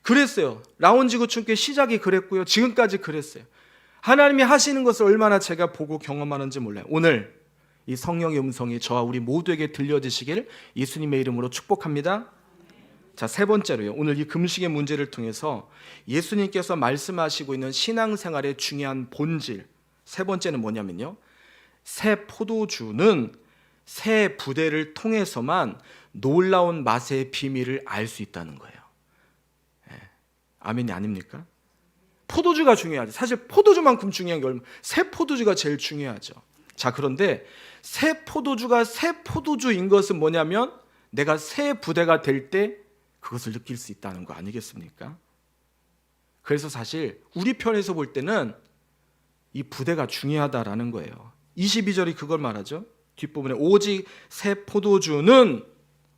그랬어요. 라온지구촌교회 시작이 그랬고요. 지금까지 그랬어요. 하나님이 하시는 것을 얼마나 제가 보고 경험하는지 몰라요. 오늘 이 성령의 음성이 저와 우리 모두에게 들려지시길 예수님의 이름으로 축복합니다. 자, 세 번째로요. 오늘 이 금식의 문제를 통해서 예수님께서 말씀하시고 있는 신앙생활의 중요한 본질, 세 번째는 뭐냐면요, 새 포도주는 새 부대를 통해서만 놀라운 맛의 비밀을 알 수 있다는 거예요. 아멘이 아닙니까? 포도주가 중요하죠. 사실 포도주만큼 중요한 게 새 포도주가 제일 중요하죠. 자, 그런데 새 포도주가 새 포도주인 것은 뭐냐면 내가 새 부대가 될 때 그것을 느낄 수 있다는 거 아니겠습니까? 그래서 사실 우리 편에서 볼 때는 이 부대가 중요하다라는 거예요. 22절이 그걸 말하죠. 뒷부분에 오직 새 포도주는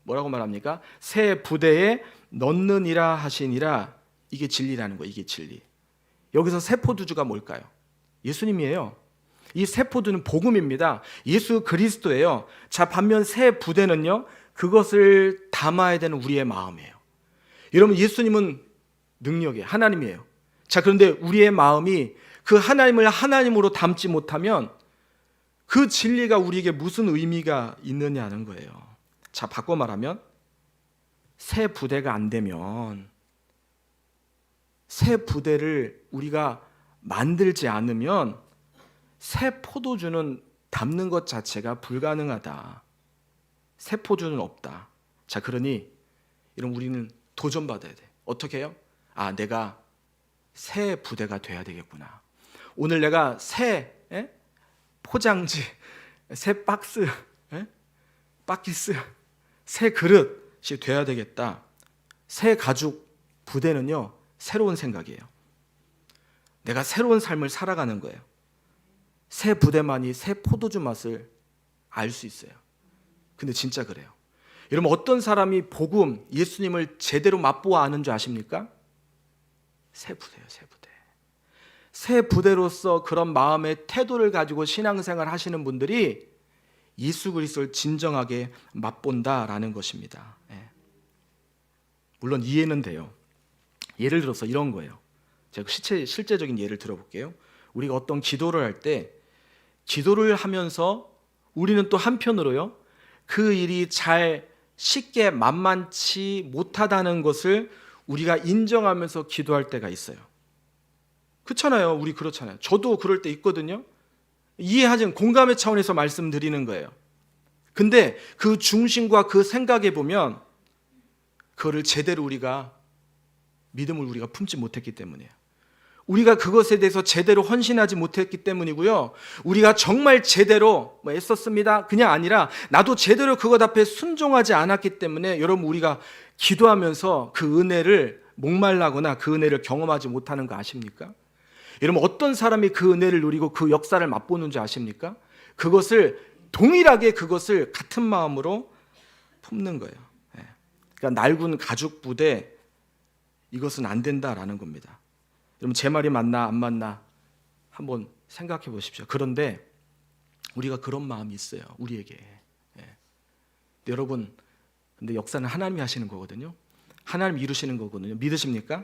뭐라고 말합니까? 새 부대에 넣느니라 하시니라. 이게 진리라는 거예요. 이게 진리. 여기서 새 포도주가 뭘까요? 예수님이에요. 이 새 포도는 복음입니다. 예수 그리스도예요. 자, 반면 새 부대는요, 그것을 담아야 되는 우리의 마음이에요. 여러분, 예수님은 능력이에요. 하나님이에요. 자, 그런데 우리의 마음이 그 하나님을 하나님으로 담지 못하면 그 진리가 우리에게 무슨 의미가 있느냐는 거예요. 자, 바꿔 말하면 새 부대가 안 되면, 새 부대를 우리가 만들지 않으면 새 포도주는 담는 것 자체가 불가능하다. 새 포도주는 없다. 자, 그러니 여러분, 우리는 도전받아야 돼. 어떻게 해요? 내가 새 부대가 돼야 되겠구나. 오늘 내가 새 포장지, 새 박스, 바키스, 새 그릇이 돼야 되겠다. 새 가죽 부대는요, 새로운 생각이에요. 내가 새로운 삶을 살아가는 거예요. 새 부대만이 새 포도주 맛을 알 수 있어요. 근데 진짜 그래요. 여러분, 어떤 사람이 복음, 예수님을 제대로 맛보아 아는 줄 아십니까? 새 부대예요. 새 부대. 새 부대로서 그런 마음의 태도를 가지고 신앙생활 하시는 분들이 예수 그리스도를 진정하게 맛본다라는 것입니다. 물론 이해는 돼요. 예를 들어서 이런 거예요. 제가 실제적인 예를 들어볼게요. 우리가 어떤 기도를 할 때, 기도를 하면서 우리는 또 한편으로요, 그 일이 잘 쉽게 만만치 못하다는 것을 우리가 인정하면서 기도할 때가 있어요. 그렇잖아요. 우리 그렇잖아요. 저도 그럴 때 있거든요. 이해하지, 공감의 차원에서 말씀드리는 거예요. 근데 그 중심과 그 생각에 보면 그거를 제대로 우리가 믿음을 우리가 품지 못했기 때문이에요. 우리가 그것에 대해서 제대로 헌신하지 못했기 때문이고요. 우리가 정말 제대로 애썼습니다. 그냥 아니라 나도 제대로 그것 앞에 순종하지 않았기 때문에 여러분, 우리가 기도하면서 그 은혜를 목말라거나 그 은혜를 경험하지 못하는 거 아십니까? 여러분, 어떤 사람이 그 은혜를 누리고 그 역사를 맛보는 줄 아십니까? 그것을 동일하게 그것을 같은 마음으로 품는 거예요. 그러니까 낡은 가죽 부대, 이것은 안 된다라는 겁니다. 여러분, 제 말이 맞나 안 맞나 한번 생각해 보십시오. 그런데 우리가 그런 마음이 있어요, 우리에게. 여러분, 근데 역사는 하나님이 하시는 거거든요. 하나님이 이루시는 거거든요. 믿으십니까?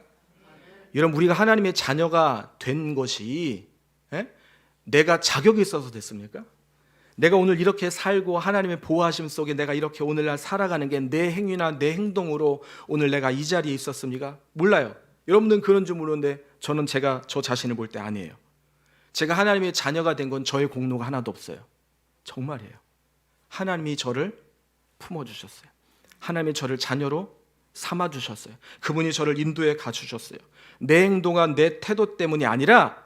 여러분, 우리가 하나님의 자녀가 된 것이 내가 자격이 있어서 됐습니까? 내가 오늘 이렇게 살고 하나님의 보호하심 속에 내가 이렇게 오늘날 살아가는 게 내 행위나 내 행동으로 오늘 내가 이 자리에 있었습니까? 몰라요. 여러분들은 그런 줄 모르는데 저는 저 자신을 볼 때 아니에요. 제가 하나님의 자녀가 된 건 저의 공로가 하나도 없어요. 정말이에요. 하나님이 저를 품어주셨어요. 하나님이 저를 자녀로 삼아주셨어요. 그분이 저를 인도에 가주셨어요. 내 행동과 내 태도 때문이 아니라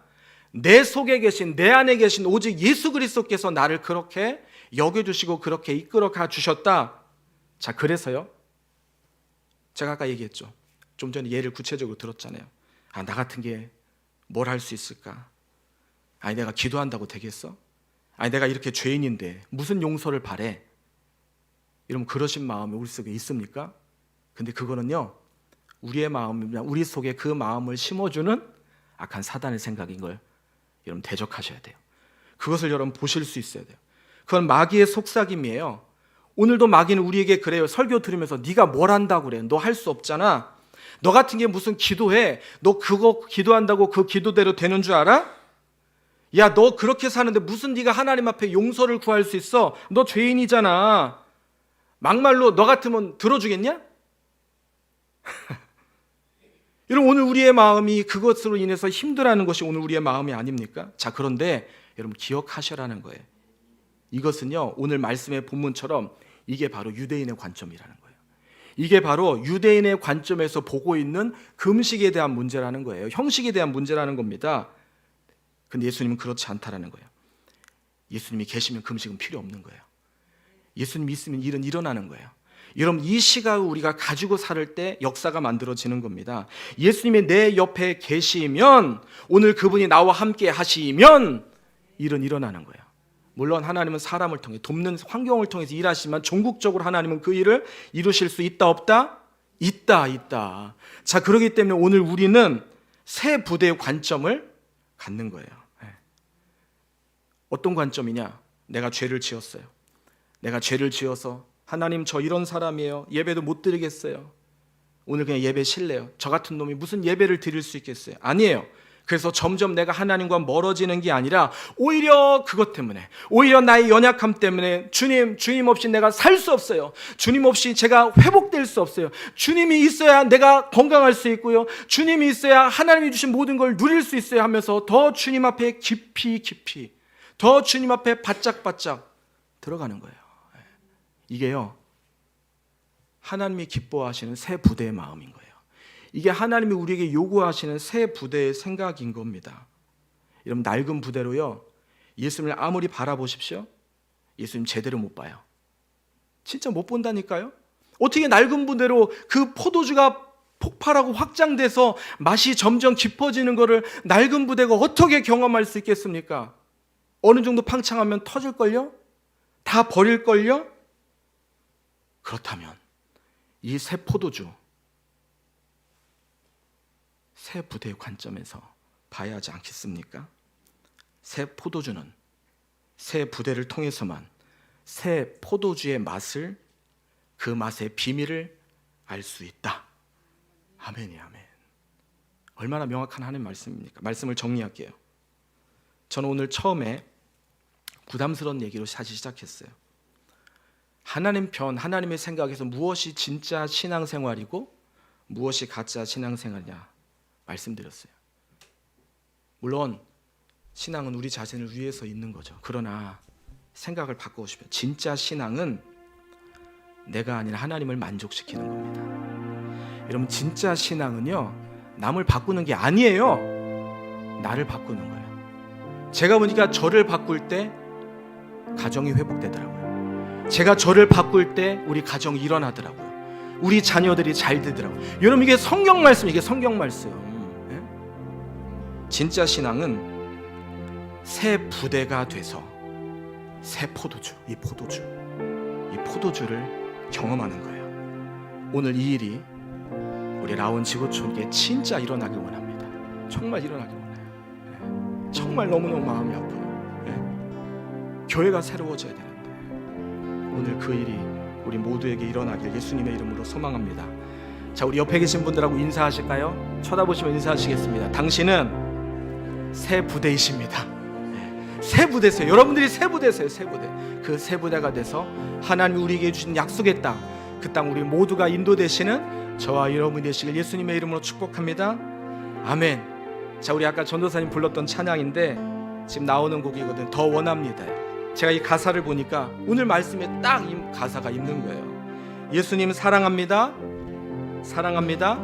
내 속에 계신, 내 안에 계신 오직 예수 그리스도께서 나를 그렇게 여겨주시고 그렇게 이끌어 가주셨다. 자, 그래서요, 제가 아까 얘기했죠. 좀 전에 예를 구체적으로 들었잖아요. 나 같은 게 뭘 할 수 있을까? 아니, 내가 기도한다고 되겠어? 아니, 내가 이렇게 죄인인데 무슨 용서를 바래? 여러분, 그러신 마음이 우리 속에 있습니까? 근데 그거는요, 우리의 마음이나 우리 속에 그 마음을 심어주는 악한 사단의 생각인 걸 여러분 대적하셔야 돼요. 그것을 여러분 보실 수 있어야 돼요. 그건 마귀의 속삭임이에요. 오늘도 마귀는 우리에게 그래요. 설교 들으면서 네가 뭘 한다고 그래? 너 할 수 없잖아. 너 같은 게 무슨 기도해? 너 그거 기도한다고 그 기도대로 되는 줄 알아? 야, 너 그렇게 사는데 무슨 네가 하나님 앞에 용서를 구할 수 있어? 너 죄인이잖아. 막말로 너 같으면 들어주겠냐? 여러분, 오늘 우리의 마음이 그것으로 인해서 힘들어하는 것이 오늘 우리의 마음이 아닙니까? 자, 그런데 여러분 기억하셔라는 거예요. 이것은요, 오늘 말씀의 본문처럼 이게 바로 유대인의 관점이라는 거예요. 이게 바로 유대인의 관점에서 보고 있는 금식에 대한 문제라는 거예요. 형식에 대한 문제라는 겁니다. 근데 예수님은 그렇지 않다라는 거예요. 예수님이 계시면 금식은 필요 없는 거예요. 예수님이 있으면 일은 일어나는 거예요. 여러분, 이 시각을 우리가 가지고 살 때 역사가 만들어지는 겁니다. 예수님이 내 옆에 계시면, 오늘 그분이 나와 함께 하시면 일은 일어나는 거예요. 물론 하나님은 사람을 통해 돕는 환경을 통해서 일하시지만 종국적으로 하나님은 그 일을 이루실 수 있다 없다? 있다. 자, 그렇기 때문에 오늘 우리는 새 부대의 관점을 갖는 거예요. 어떤 관점이냐? 내가 죄를 지었어요. 내가 죄를 지어서 하나님, 저 이런 사람이에요. 예배도 못 드리겠어요. 오늘 그냥 예배 실래요. 저 같은 놈이 무슨 예배를 드릴 수 있겠어요? 아니에요. 그래서 점점 내가 하나님과 멀어지는 게 아니라 오히려 그것 때문에, 오히려 나의 연약함 때문에 주님 없이 내가 살 수 없어요. 주님 없이 제가 회복될 수 없어요. 주님이 있어야 내가 건강할 수 있고요. 주님이 있어야 하나님이 주신 모든 걸 누릴 수 있어요 하면서 더 주님 앞에 깊이 더 주님 앞에 바짝바짝 들어가는 거예요. 이게요, 하나님이 기뻐하시는 새 부대의 마음인 거예요. 이게 하나님이 우리에게 요구하시는 새 부대의 생각인 겁니다. 여러분, 낡은 부대로요, 예수님을 아무리 바라보십시오, 예수님 제대로 못 봐요. 진짜 못 본다니까요. 어떻게 낡은 부대로 그 포도주가 폭발하고 확장돼서 맛이 점점 깊어지는 것을 낡은 부대가 어떻게 경험할 수 있겠습니까? 어느 정도 팡창하면 터질걸요? 다 버릴걸요? 그렇다면 이 새 포도주, 새 부대의 관점에서 봐야 하지 않겠습니까? 새 포도주는 새 부대를 통해서만 새 포도주의 맛을, 그 맛의 비밀을 알 수 있다. 아멘이 아멘. 얼마나 명확한 하나님 말씀입니까? 말씀을 정리할게요. 저는 오늘 처음에 부담스러운 얘기로 사실 시작했어요. 하나님 편, 하나님의 생각에서 무엇이 진짜 신앙생활이고 무엇이 가짜 신앙생활이냐 말씀드렸어요. 물론 신앙은 우리 자신을 위해서 있는 거죠. 그러나 생각을 바꾸고 싶어요. 진짜 신앙은 내가 아니라 하나님을 만족시키는 겁니다. 여러분, 진짜 신앙은요, 남을 바꾸는 게 아니에요. 나를 바꾸는 거예요. 제가 보니까 저를 바꿀 때 가정이 회복되더라고요. 제가 저를 바꿀 때 우리 가정이 일어나더라고요. 우리 자녀들이 잘 되더라고요. 여러분 이게 성경 말씀, 이게 성경 말씀. 예? 진짜 신앙은 새 부대가 돼서 새 포도주, 이 포도주를 경험하는 거예요. 오늘 이 일이 우리 라온 지구촌에 진짜 일어나길 원합니다. 정말 일어나길 원해요. 예. 정말 너무너무 마음이 아파요. 예. 교회가 새로워져야 되는데 오늘 그 일이 우리 모두에게 일어나길 예수님의 이름으로 소망합니다. 자, 우리 옆에 계신 분들하고 인사하실까요? 쳐다보시면 인사하시겠습니다. 당신은 새 부대이십니다. 새 부대세요. 여러분들이 새 부대세요. 새 부대. 그 새 부대가 돼서 하나님이 우리에게 주신 약속의 땅, 그 땅 우리 모두가 인도되시는 저와 여러분이 되시길 예수님의 이름으로 축복합니다. 아멘. 자, 우리 아까 전도사님 불렀던 찬양인데 지금 나오는 곡이거든. 더 원합니다. 제가 이 가사를 보니까 오늘 말씀에 딱 이 가사가 있는 거예요. 예수님 사랑합니다. 사랑합니다.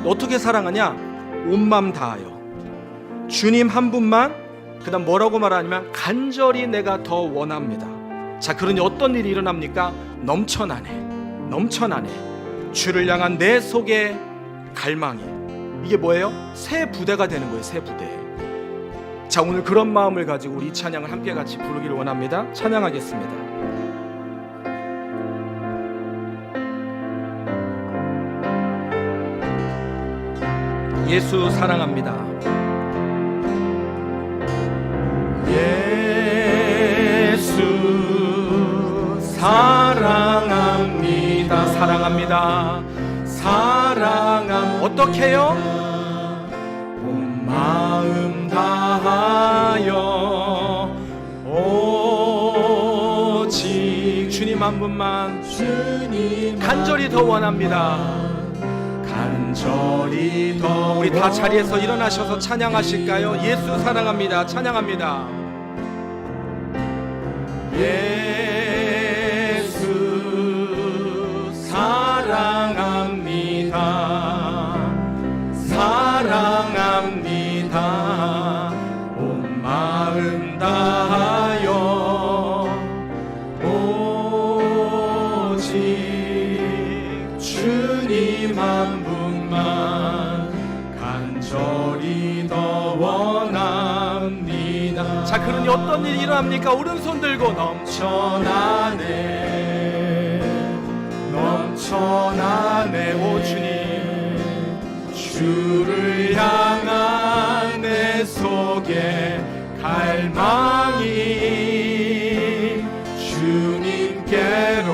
어떻게 사랑하냐? 온 마음 다하여. 주님 한 분만. 그 다음 뭐라고 말하냐면 간절히 내가 더 원합니다. 자, 그러니 어떤 일이 일어납니까? 넘쳐나네. 주를 향한 내 속의 갈망이, 이게 뭐예요? 새 부대가 되는 거예요. 새 부대. 자, 오늘 그런 마음을 가지고 우리 이 찬양을 함께 같이 부르기를 원합니다. 찬양하겠습니다. 예수 사랑합니다. 예수 사랑합니다. 사랑함 어떻게요? 온 마음 다하여 오직 주님 한 분만 간절히 더 원합니다. 간절히 더. 우리 다 자리에서 일어나셔서 찬양하실까요? 예수 사랑합니다. 찬양합니다. 예수 사랑합니다. 온 마음 다하여 오직 주님 한 분만 간절히 더 원합니다. 자, 그러니 어떤 일이 일어납니까? 오른손 들고 넘쳐나네 오 주님. 주를 향한 내 속에 갈망이 주님께로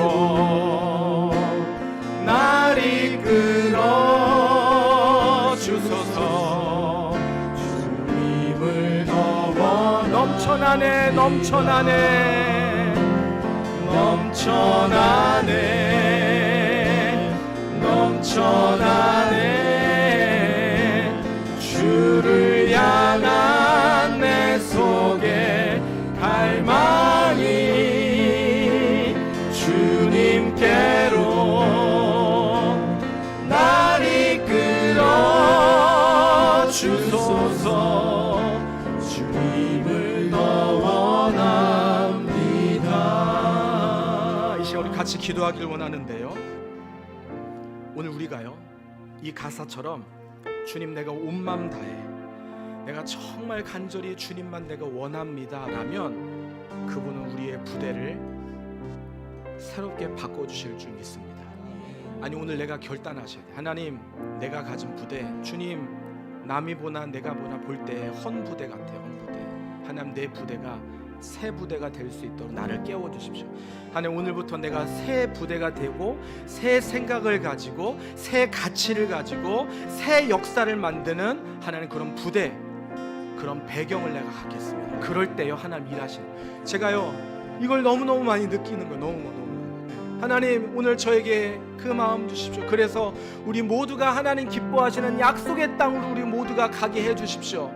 날 이끌어 주소서. 주님을 더 넘쳐나네 주를 향한 내 속에 갈망이 주님께로 날 이끌어 주소서. 주님을 더 원합니다. 이 시간 우리 같이 기도하기를 원하는데요, 오늘 우리가요 이 가사처럼 주님 내가 온 마음 다해, 내가 정말 간절히 주님만 내가 원합니다 라면 그분은 우리의 부대를 새롭게 바꿔주실 줄 믿습니다. 아니, 오늘 내가 결단하셔야 돼. 하나님, 내가 가진 부대, 주님 남이 보나 내가 보나 볼 때 헌 부대 같아요. 헌 부대. 하나님, 내 부대가 새 부대가 될 수 있도록 나를 깨워주십시오. 하나님, 오늘부터 내가 새 부대가 되고 새 생각을 가지고 새 가치를 가지고 새 역사를 만드는 하나님 그런 부대, 그런 배경을 내가 갖겠습니다. 그럴 때요 하나님 일하시는, 제가요 이걸 너무너무 많이 느끼는 거예요. 너무너무. 하나님, 오늘 저에게 그 마음 주십시오. 그래서 우리 모두가 하나님 기뻐하시는 약속의 땅으로 우리 모두가 가게 해주십시오.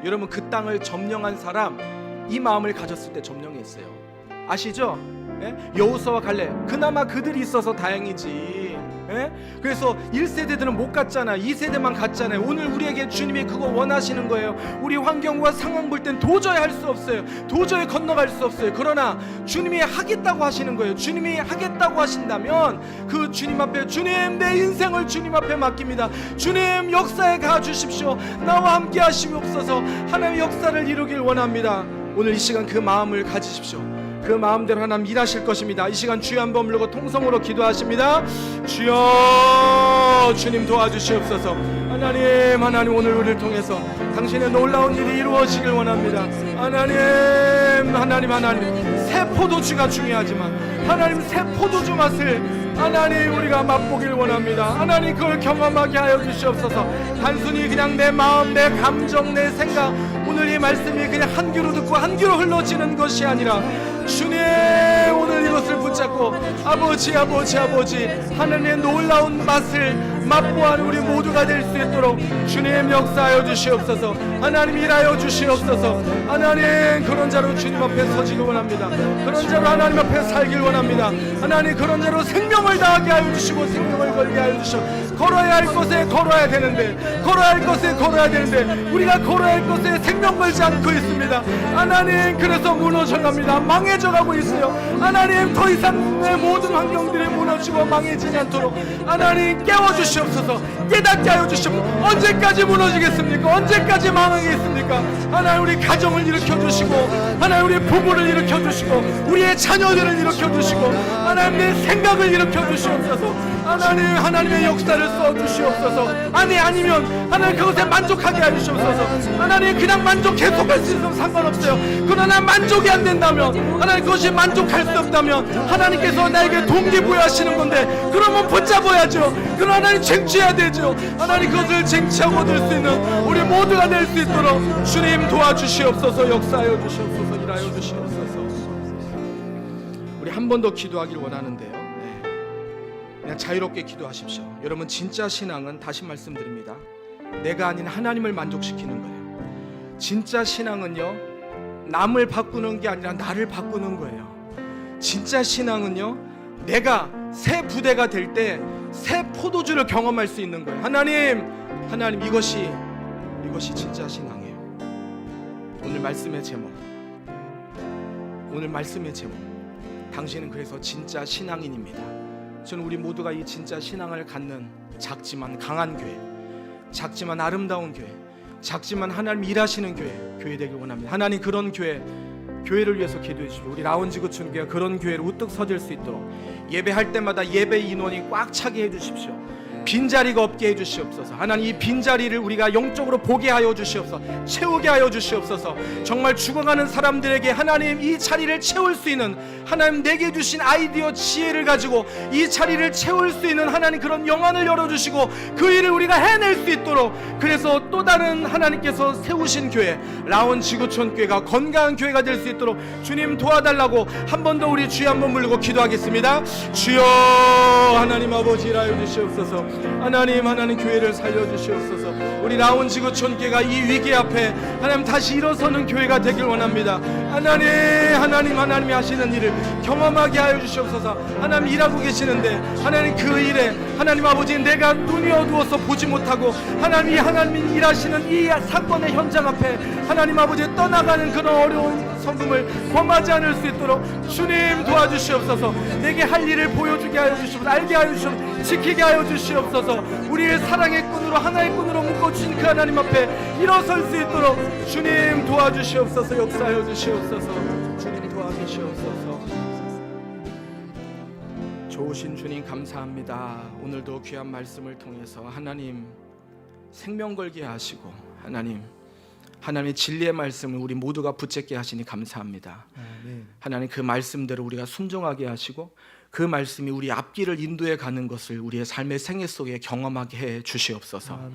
여러분, 그 땅을 점령한 사람, 이 마음을 가졌을 때 점령했어요. 아시죠? 예? 여호수아와 갈렙, 그나마 그들이 있어서 다행이지. 예? 그래서 1세대들은 못 갔잖아. 2세대만 갔잖아요. 오늘 우리에게 주님이 그거 원하시는 거예요. 우리 환경과 상황 볼 땐 도저히 할 수 없어요. 도저히 건너갈 수 없어요. 그러나 주님이 하겠다고 하시는 거예요. 주님이 하겠다고 하신다면 그 주님 앞에, 주님 내 인생을 주님 앞에 맡깁니다. 주님 역사에 가주십시오. 나와 함께 하시옵소서. 하나님의 역사를 이루길 원합니다. 오늘 이 시간 그 마음을 가지십시오. 그 마음대로 하나님 일하실 것입니다. 이 시간 주여 한번 부르고 통성으로 기도하십니다. 주여, 주님 도와주시옵소서. 하나님 오늘 우리를 통해서 당신의 놀라운 일이 이루어지길 원합니다. 하나님 새 포도주가 중요하지만 하나님 새 포도주 맛을 하나님 우리가 맛보길 원합니다. 하나님 그걸 경험하게 하여 주시옵소서. 단순히 그냥 내 마음, 내 감정, 내 생각, 오늘 이 말씀이 그냥 한 귀로 듣고 한 귀로 흘러지는 것이 아니라 주님 오늘 이것을 붙잡고 아버지 하나님의 놀라운 맛을 맛보아는 우리 모두가 될 수 있도록 주님 역사하여 주시옵소서. 하나님 일하여 주시옵소서. 하나님 그런 자로 주님 앞에 서기를 원합니다. 그런 자로 하나님 앞에 살길 원합니다. 하나님 그런 자로 생명을 다하게 하여 주시고 생명을 걸게 하여 주시고 걸어야 할 것에 걸어야 되는데 우리가 걸어야 할 것에 생명 걸지 않고 있습니다. 하나님 그래서 무너져갑니다. 망해져가고 있어요. 하나님 더 이상 내 모든 환경들이 무너지고 망해지지 않도록 하나님 깨워주시옵소서. 깨닫게 하여 주시옵소서. 언제까지 무너지겠습니까? 언제까지 망하겠습니까? 하나님 우리 가정을 일으켜주시고 하나님 우리 부부를 일으켜주시고 우리의 자녀들을 일으켜주시고 하나님 내 생각을 일으켜주시옵소서. 하나님의 역사를 써주시옵소서. 아니면 하나님 그것에 만족하게 해주시옵소서. 하나님 그냥 계속할 수 있으면 상관없어요. 그러나 만족이 안 된다면, 하나님 그것이 만족할 수 없다면 하나님께서 나에게 동기부여하시는 건데 그러면 붙잡아야죠. 그러나 하나님 쟁취해야 되죠. 하나님 그것을 쟁취하고 얻을 수 있는 우리 모두가 될 수 있도록 주님 도와주시옵소서. 역사하여 주시옵소서. 일하여 주시옵소서. 우리 한 번 더 기도하길 원하는데요. 그냥 자유롭게 기도하십시오. 여러분 진짜 신앙은 다시 말씀드립니다. 내가 아닌 하나님을 만족시키는 거예요. 진짜 신앙은요 남을 바꾸는 게 아니라 나를 바꾸는 거예요. 진짜 신앙은요 내가 새 부대가 될 때 새 포도주를 경험할 수 있는 거예요. 하나님 이것이 진짜 신앙이에요. 오늘 말씀의 제목 당신은 그래서 진짜 신앙인입니다. 저는 우리 모두가 이 진짜 신앙을 갖는 작지만 강한 교회, 작지만 아름다운 교회, 작지만 하나님 일하시는 교회 되길 원합니다. 하나님 그런 교회를 위해서 기도해 주십시오. 우리 라운지 구촌교회가 그런 교회를 우뚝 서질 수 있도록 예배할 때마다 예배 인원이 꽉 차게 해주십시오. 빈자리가 없게 해주시옵소서. 하나님 이 빈자리를 우리가 영적으로 보게 하여 주시옵소서. 채우게 하여 주시옵소서. 정말 죽어가는 사람들에게 하나님 이 자리를 채울 수 있는, 하나님 내게 주신 아이디어 지혜를 가지고 이 자리를 채울 수 있는 하나님 그런 영안을 열어주시고 그 일을 우리가 해낼 수 있도록, 그래서 또 다른 하나님께서 세우신 교회 라온 지구촌 교회가 건강한 교회가 될 수 있도록 주님 도와달라고 한 번 더 우리 주여 한번 부르고 기도하겠습니다. 주여 하나님 아버지 일하여 주시옵소서. 하나님 교회를 살려주시옵소서. 우리 라온 지구촌 교회가 이 위기 앞에 하나님 다시 일어서는 교회가 되길 원합니다. 하나님이 하시는 일을 경험하게 하여 주시옵소서. 하나님 일하고 계시는데 하나님 그 일에 하나님 아버지 내가 눈이 어두워서 보지 못하고 하나님이 일하시는 이 사건의 현장 앞에 하나님 아버지 떠나가는 그런 어려운 성금을 범하지 않을 수 있도록 주님 도와주시옵소서. 내게 할 일을 보여주게 하여 주시옵소서. 알게 하여 주시옵소서. 지키게 하여 주시옵소서. 우리의 사랑의 끈으로 하나의 끈으로 묶어주신 그 하나님 앞에 일어설 수 있도록 주님 도와주시옵소서. 역사하여 주시옵소서. 주님 도와주시옵소서. 좋으신 주님 감사합니다. 오늘도 귀한 말씀을 통해서 하나님 생명 걸게 하시고 하나님의 진리의 말씀을 우리 모두가 붙잡게 하시니 감사합니다. 하나님 그 말씀대로 우리가 순종하게 하시고 그 말씀이 우리 앞길을 인도해 가는 것을 우리의 삶의 생애 속에 경험하게 해 주시옵소서.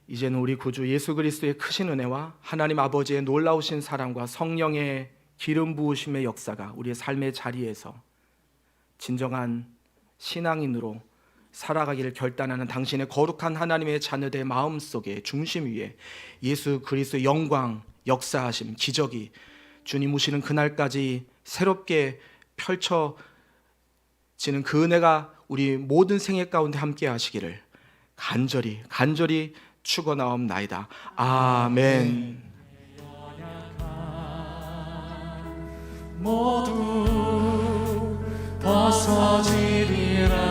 이제는 우리 구주 예수 그리스도의 크신 은혜와 하나님 아버지의 놀라우신 사랑과 성령의 기름 부으심의 역사가 우리의 삶의 자리에서 진정한 신앙인으로 살아가기를 결단하는 당신의 거룩한 하나님의 자녀들의 마음속에 중심 위에 예수 그리스도의 영광, 역사하심, 기적이 주님 오시는 그날까지 새롭게 펼쳐지는 그 은혜가 우리 모든 생애 가운데 함께 하시기를 간절히 축원하옵나이다. 아멘. 모두 벗어지리라.